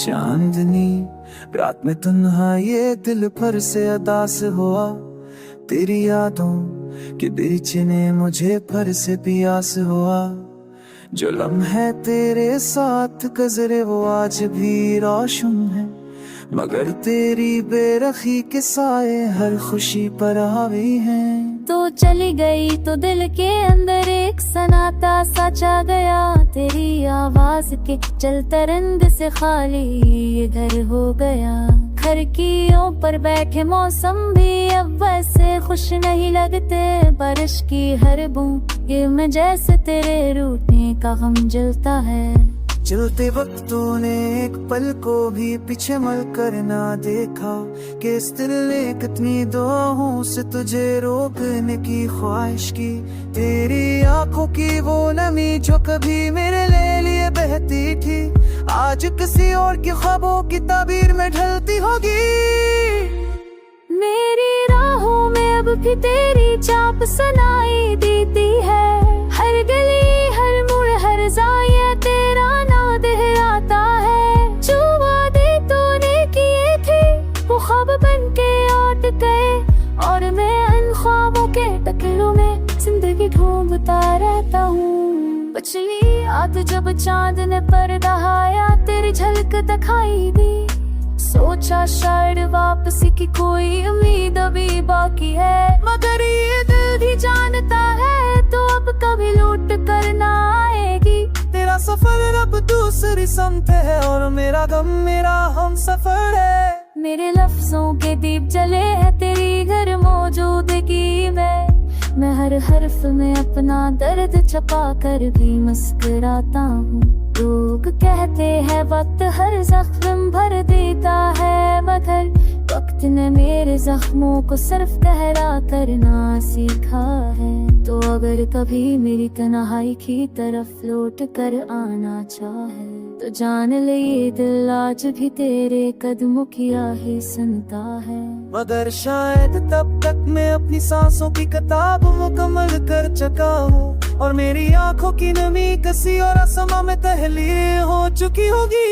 चांदनी रात में तन्हा ये दिल भर से अदास हुआ, तेरी यादों के दीचे ने मुझे भर से पियास हुआ। जो लम्हे तेरे साथ गुजरे वो आज भी रोशन है, मगर तेरी बेरखी के साए हर खुशी पर हावी हैं। तो चली गई तो दिल के अंदर एक सनाटा सा छा गया, तेरी आवाज के चलते रंग से खाली ये घर हो गया। खिड़कियों पर बैठे मौसम भी अब वैसे खुश नहीं लगते, बारिश की हर बूंद ये में जैसे तेरे रूठने का गम जलता है। चलते वक्त तूने एक पल को भी पीछे मल कर ना देखा, कि इस दिल ने कितनी दुआओं से तुझे रोकने की ख्वाहिश की। तेरी आंखों की वो नमी जो कभी मेरे लिए बहती थी, आज किसी और की ख्वाबों की ताबीर में ढलती होगी। मेरी राहों में अब भी तेरी चाप सुनाई देती है, हर गली हर मोड़ हर जाया तेरा आता है। जो वादे तूने किए थे वो ख्वाब बन के लौट गए, और मैं इन ख्वाबों के टकरों में जिंदगी ढूंढता रहता हूँ। पिछली रात जब चांद ने पर्दा हाया तेरी झलक दिखाई दी, सोचा शायद वापसी की कोई उम्मीद अभी बाकी है, मगर ये दिल भी जानता है तो अब कभी लौट कर ना आएगी। तेरा सफर अब दूसरी समत है और मेरा गम मेरा हम सफर है। मेरे लफ्जों के दीप जले हैं तेरी घर मौजूदगी में, मैं हर हर्फ में अपना दर्द छुपा कर भी मुस्कुराता हूँ। लोग कहते हैं वक्त हर जख्म भर देता है, मगर वक्त ने मेरे जख्मों को सिर्फ गहरा करना सीखा है। तो अगर कभी मेरी तन्हाई की तरफ लौट कर आना चाहे तो जान ले ये दिल आज भी तेरे कदमों की राहें सुनता है। मगर शायद तब तक मैं अपनी सांसों की किताब मुकम्मल कर चुका हूँ, और मेरी आंखों की नमी किसी और आसमां में तहलील हो चुकी होगी।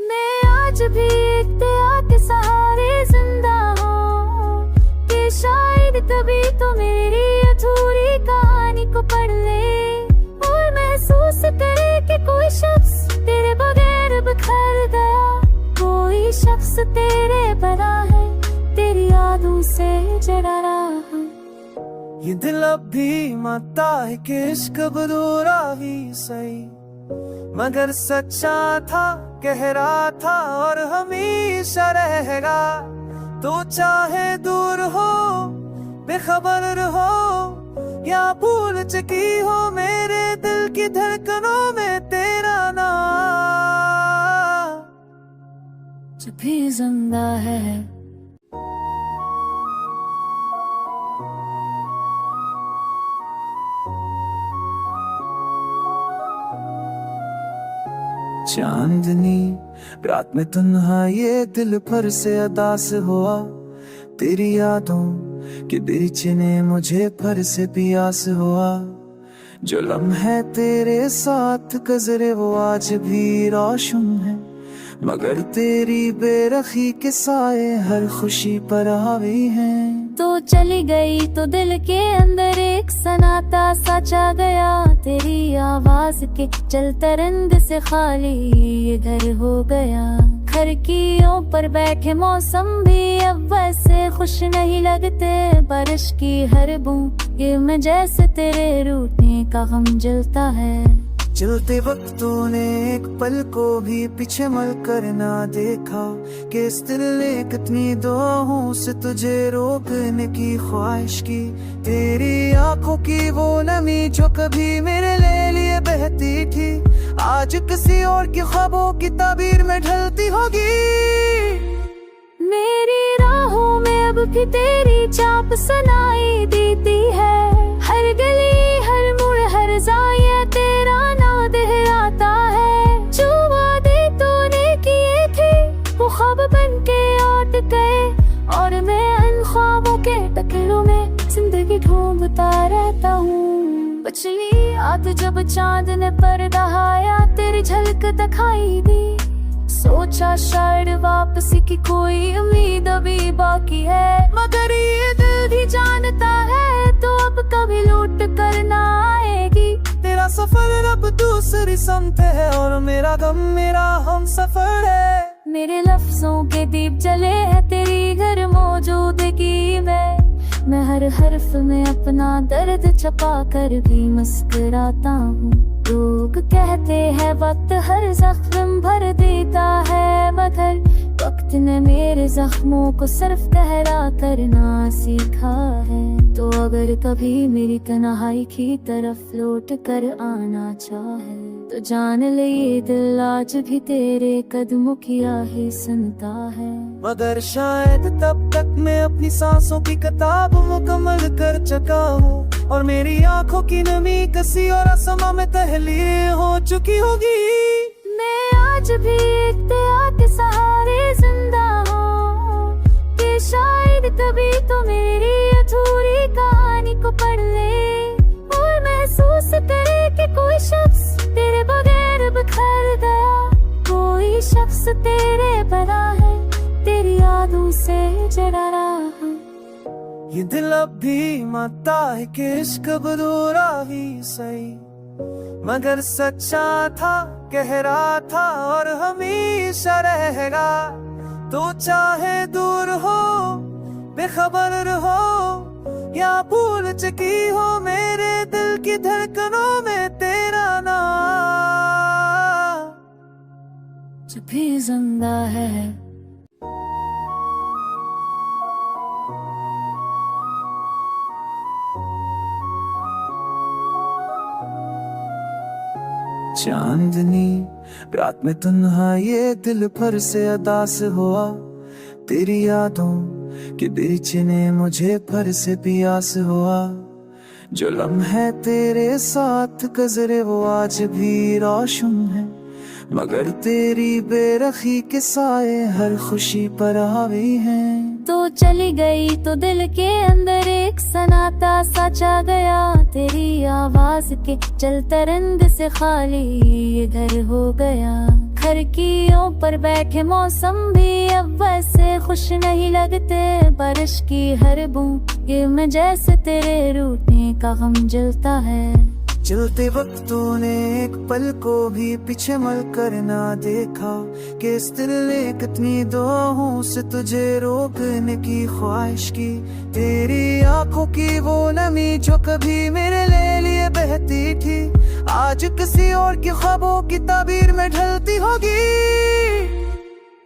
मैं आज भी इख्तियार के सहारे जिंदा हूँ, कि शायद कभी तो मेरी अधूरी कहानी को पढ़ ले और महसूस करे कि कोई शख्स तेरे बगैर बिखर गया, कोई शख्स तेरे बना है, तेरी यादों से जड़ा रहा है। ये दिल अब भी मानता है कि इश्क अधूरा ही सही, मगर सच्चा था गहरा था और हमेशा रहेगा। तो चाहे दूर हो बेखबर रहो या भूल चुकी हो, मेरे दिल की धड़कनों में तेरा नाम जब भी जिंदा है। चांदनी रात में तन्हा ये दिल भर से अदास हुआ, तेरी यादों के दीचे ने मुझे भर से पियास हुआ। जो लम्हे तेरे साथ गुजरे वो आज भी रोशन है, मगर तेरी बेरखी के साए हर खुशी पर हावी हैं। तो चली गई तो दिल के अंदर एक सनाटा सा छा गया, तेरी आवाज के चलते रंग से खाली ये घर हो गया। खिड़कियों पर बैठे मौसम भी अब वैसे खुश नहीं लगते, बारिश की हर बूंद ये में जैसे तेरे रूठने का गम जलता है। चलते वक्त तूने एक पल को भी पीछे मल कर ना देखा, कि इस दिल ने कितनी दुआओं से तुझे रोकने की ख्वाहिश की। तेरी आंखों की वो नमी जो कभी मेरे लिए बहती थी, आज किसी और की ख्वाबों की ताबीर में ढलती होगी। मेरी राहों में अब भी तेरी चाप सुनाई देती है, हर गली हर मोड़ हर जाया तेरा आता है। जो वादे तूने किए थे वो ख्वाब बन के लौट गए, और मैं इन ख्वाबों के टकरों में जिंदगी ढूंढता रहता हूँ। पिछली रात जब चांद ने पर्दा हाया तेरी झलक दिखाई दी, सोचा शायद वापसी की कोई उम्मीद अभी बाकी है, मगर ये दिल भी जानता है तो अब कभी लौट कर ना आएगी। तेरा सफर अब दूसरी समत है और मेरा गम मेरा हम सफर है। मेरे लफ्जों के दीप जले है तेरी घर मौजूदगी में, मैं हर हर्फ में अपना दर्द छुपा कर भी मुस्कुराता हूँ। लोग कहते हैं वक्त हर जख्म भर देता है, मगर वक्त ने मेरे जख्मों को सिर्फ गहरा करना सीखा है। तो अगर कभी मेरी तन्हाई की तरफ लौट कर आना चाहे तो जान ले ये दिल आज भी तेरे कदमों की आहें सुनता है। मगर शायद तब तक मैं अपनी सांसों की किताब मुकम्मल कर चुका हूँ और मेरी आंखों की नमी कसी और आसमां में तहलील हो चुकी होगी। मैं आज भी इख्तियार के सहारे जिंदा हूँ कि शायद कभी तो मेरी अधूरी कहानी को पढ़ ले और महसूस करे कि कोई शख्स तेरे बगैर बिखर गया, कोई शख्स तेरे बना है, तेरी यादों से जड़ा रहा। ये दिल अब भी मानता है कि इश्क अधूरा ही सही, मगर सच्चा था, गहरा था और हमेशा रहेगा। तो चाहे दूर हो, बेखबर रहो या भूल चुकी हो, मेरे दिल की धड़कनों में तेरा नाम जब भी जिंदा है। चांदनी रात में तन्हा ये दिल भर से अदा से हुआ, तेरी यादों के बेचे ने मुझे भर से प्यास हुआ। जो लम्हे तेरे साथ गुजरे वो आज भी रोशन है, मगर तेरी बेरखी के साए हर खुशी पर हावी हैं। तो चली गई तो दिल के अंदर एक सनाटा सा छा गया, तेरी आवाज के चलते रंग से खाली ये घर हो गया। खिड़कियों पर बैठे मौसम भी अब वैसे खुश नहीं लगते, बारिश की हर बूंद ये मैं जैसे तेरे रूठने का गम जलता है। चलते वक्त तूने एक पल को भी पीछे मल कर ना देखा, कि इस दिल ने कितनी दुआओं से तुझे रोकने की ख्वाहिश की। तेरी आंखों की वो नमी जो कभी मेरे लिए बहती थी, आज किसी और की ख्वाबों की ताबीर में ढलती होगी।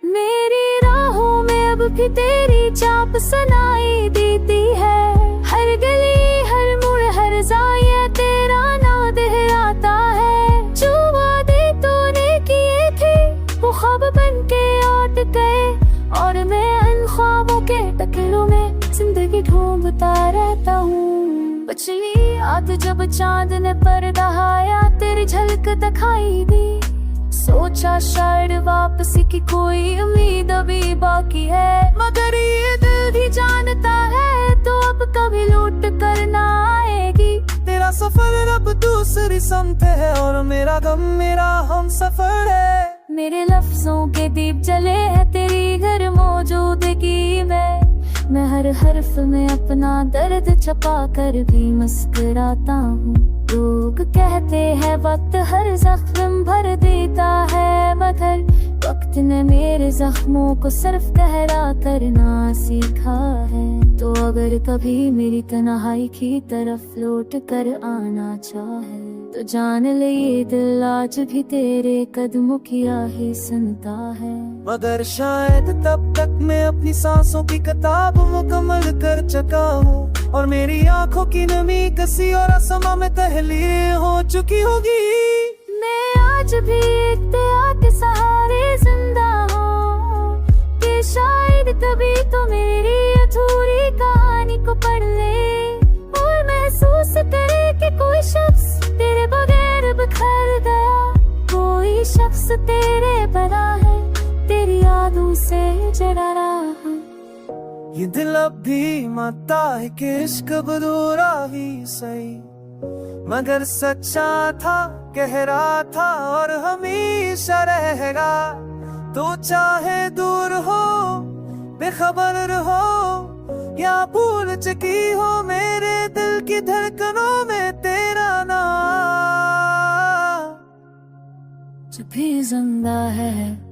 मेरी राहों में अब भी तेरी चाप सुनाई देती है, हर गली हर मोड़ हर जाया तेरा नाम दोहराता है। जो वादे तूने किए थे वो ख्वाब बन के लौट गए, और मैं इन ख्वाबों के टकरों में जिंदगी ढूंढता रहता हूँ। पिछली रात जब चांद ने पर्दा हाया तेरी झलक दिखाई दी, सोचा शायद वापसी की कोई उम्मीद अभी बाकी है, मगर ये दिल भी जानता है तो अब कभी लौट कर ना आएगी। तेरा सफर अब दूसरी समत है और मेरा गम मेरा हम सफर है। मेरे लफ्जों के दीप जले है तेरी घर मौजूदगी में, मैं हर हर्फ में अपना दर्द छुपा कर भी मुस्कुराता हूँ। लोग कहते हैं वक्त हर जख्म भर देता है, मगर वक्त ने मेरे जख्मों को सिर्फ गहरा करना सीखा है। तो अगर कभी मेरी तन्हाई की तरफ लौट कर आना चाहे तो जान ले ये दिल आज भी तेरे कदमों की आहें सुनता है। मगर शायद तब तक मैं अपनी सांसों की किताब मुकम्मल कर चुका हूँ और मेरी आंखों की नमी कसी और आसमां में तहलील हो चुकी होगी। मैं आज भी इख्तियार के सहारे जिंदा हूँ कि शायद कभी तो मेरी अधूरी कहानी को पढ़ ले और महसूस करे कि कोई शख्स तेरे बगैर बिखर गया, कोई शख्स तेरे बना है, तेरी यादों से जड़ा रहा। ये दिल अब भी मानता है कि इश्क अधूरा ही सही, मगर सच्चा था, गहरा था और हमेशा रहेगा। तो चाहे दूर हो बेखबर रहो या भूल चुकी हो मेरे दिल की धड़कनों में तेरा नाम जब भी जिंदा है।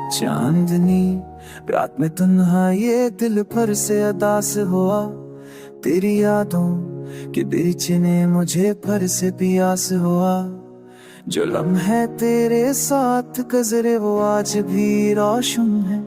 चांदनी रात में तन्हा ये दिल भर से अदास हुआ, तेरी यादों के बेचे ने मुझे भर से पियास हुआ। जो लम्हे तेरे साथ गुजरे वो आज भी रोशन है,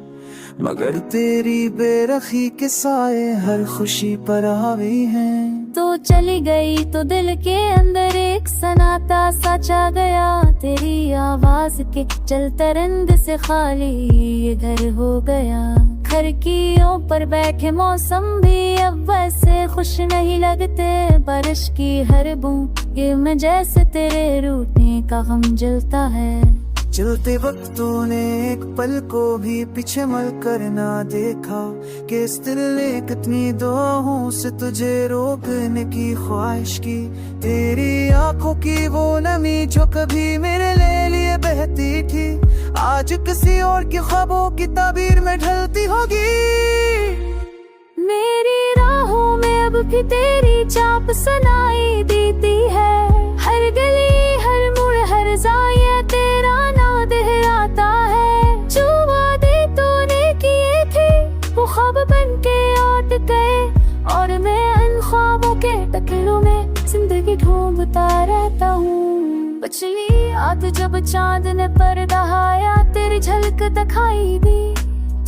मगर तेरी बेरखी के साए हर खुशी पर हावी हैं। तो चली गई तो दिल के अंदर एक सन्नाटा सा छा गया, तेरी आवाज के चलते रंग से खाली ये घर हो गया। खिड़कियों पर बैठे मौसम भी अब वैसे खुश नहीं लगते, बारिश की हर बूंद ये में जैसे तेरे रूठने का गम जलता है। चलते वक्त तूने एक पल को भी पीछे मल कर ना देखा, कि इस दिल ने कितनी दुआओं से तुझे रोकने की ख्वाहिश की। तेरी आंखों की वो नमी जो कभी मेरे लिए बहती थी, आज किसी और की ख्वाबों की ताबीर में ढलती होगी। मेरी राहों में अब भी तेरी चाप सुनाई देती है, हर गली हर मोड़ हर जाया तेरा नाम दोहराता है। जो वादे तूने किए थे वो ख्वाब बन के लौट गए, और मैं इन ख्वाबों के टकरों में जिंदगी ढूंढता रहता हूँ। पिछली रात जब चांद ने पर्दा आया तेरी झलक दिखाई दी,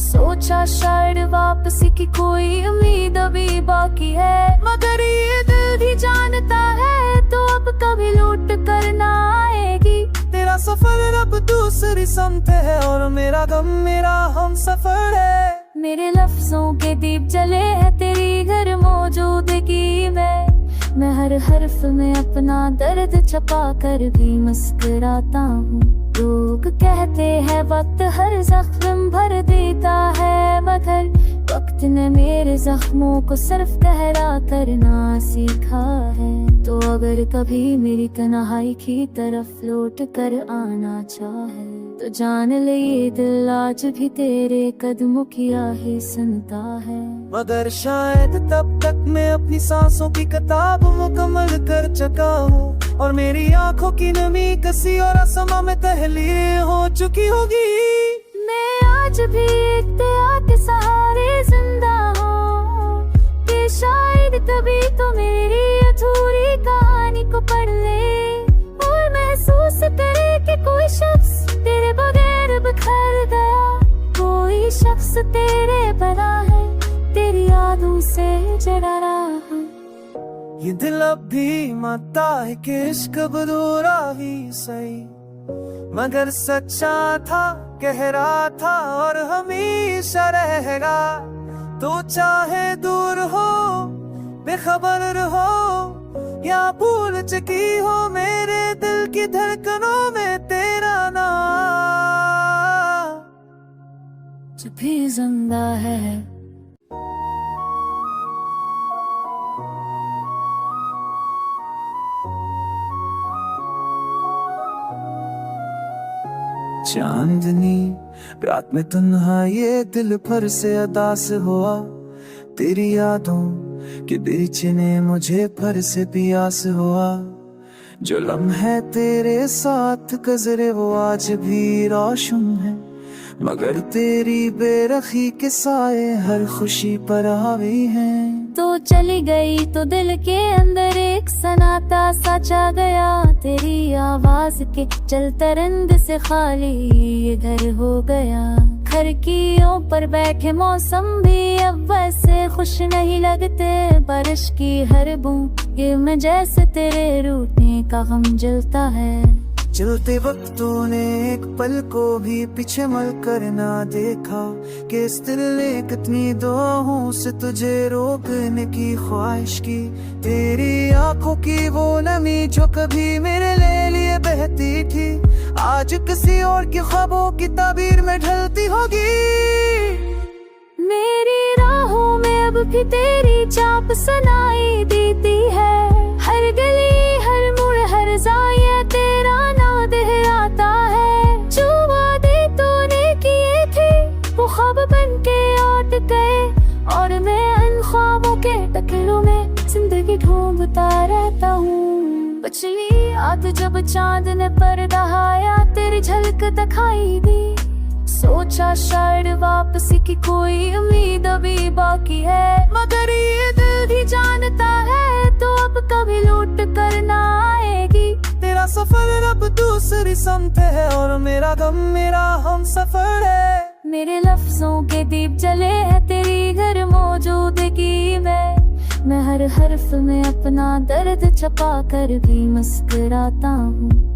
सोचा शायद वापसी की कोई उम्मीद अभी बाकी है, मगर ये दिल भी जानता है तो अब कभी लौट कर ना आएगी। तेरा सफर अब दूसरी समत है और मेरा गम मेरा हम सफर है। मेरे लफ्जों के दीप जले हैं तेरी घर मौजूदगी में, मैं हर हर्फ में अपना दर्द छपा कर भी मुस्कुराता हूँ। लोग कहते हैं वक्त हर जख्म भर देता है, मगर वक्त ने मेरे जख्मों को सिर्फ गहरा करना सीखा है। तो अगर कभी मेरी तन्हाई की तरफ लौट कर आना चाहे तो जान ले ये दिल आज भी तेरे कदमों की आहें सुनता है। मगर शायद तब तक मैं अपनी सांसों की किताब मुकम्मल कर चुका हूँ, और मेरी आंखों की नमी किसी और आसमां में तहलील हो चुकी होगी। मैं आज भी एक दया के सहारे जिंदा हूँ, कि शायद कभी तो मेरी अधूरी कहानी को पढ़ ले और महसूस करे कि कोई शख्स तेरे बगैर बिखर गया, कोई शख्स तेरे बना है, तेरी यादों से जड़ा रहा। ये दिल अब भी मानता है कि इश्क अधूरा ही सही, मगर सच्चा था गहरा था और हमेशा रहेगा। तो चाहे दूर हो बेखबर रहो या भूल चुकी हो मेरे दिल की धड़कनों में तेरा नाम जब भी जिंदा है। चांदनी रात में तन्हा ये दिल भर से अदास हुआ, तेरी यादों के बेचने मुझे भर से पियास हुआ। जो लम्हे तेरे साथ गुजरे वो आज भी रोशन है, मगर तेरी बेरखी के साए हर खुशी पर हावी हैं। तो चली गई तो दिल के अंदर एक सन्नाटा सा छा गया, तेरी आवाज के चलते रंग से खाली ये घर हो गया। खिड़कियों पर बैठे मौसम भी अब वैसे खुश नहीं लगते, बारिश की हर बूंद ये में जैसे तेरे रूठने का गम जलता है। चलते वक्त तूने एक पल को भी पीछे मल कर ना देखा, कि इस दिल ने कितनी दुआओं से तुझे रोकने की ख्वाहिश की। तेरी आंखों की वो नमी जो कभी मेरे लिए बहती थी, आज किसी और की ख्वाबों की ताबीर में ढलती होगी। मेरी राहों में अब भी तेरी चाप सुनाई देती है। हर गली हर मोड़ हर जाया तेरा नाम दोहराता है। जो वादे तूने किए थे वो ख्वाब बन के लौट गए, और मैं इन ख्वाबों के टकरों में जिंदगी ढूंढता रहता हूँ। पिछली रात जब चांद ने पर्दा हाया तेरी झलक दिखाई दी, सोचा शायद वापसी की कोई उम्मीद अभी बाकी है। मगर ये दिल भी जानता है तो अब कभी लौट कर ना आएगी। तेरा सफर अब दूसरी समत है और मेरा गम मेरा हम सफर है। मेरे लफ्जों के दीप जले हैं तेरी घर मौजूदगी में। मैं हर हर्फ में अपना दर्द छपा कर भी मुस्कुराता हूँ।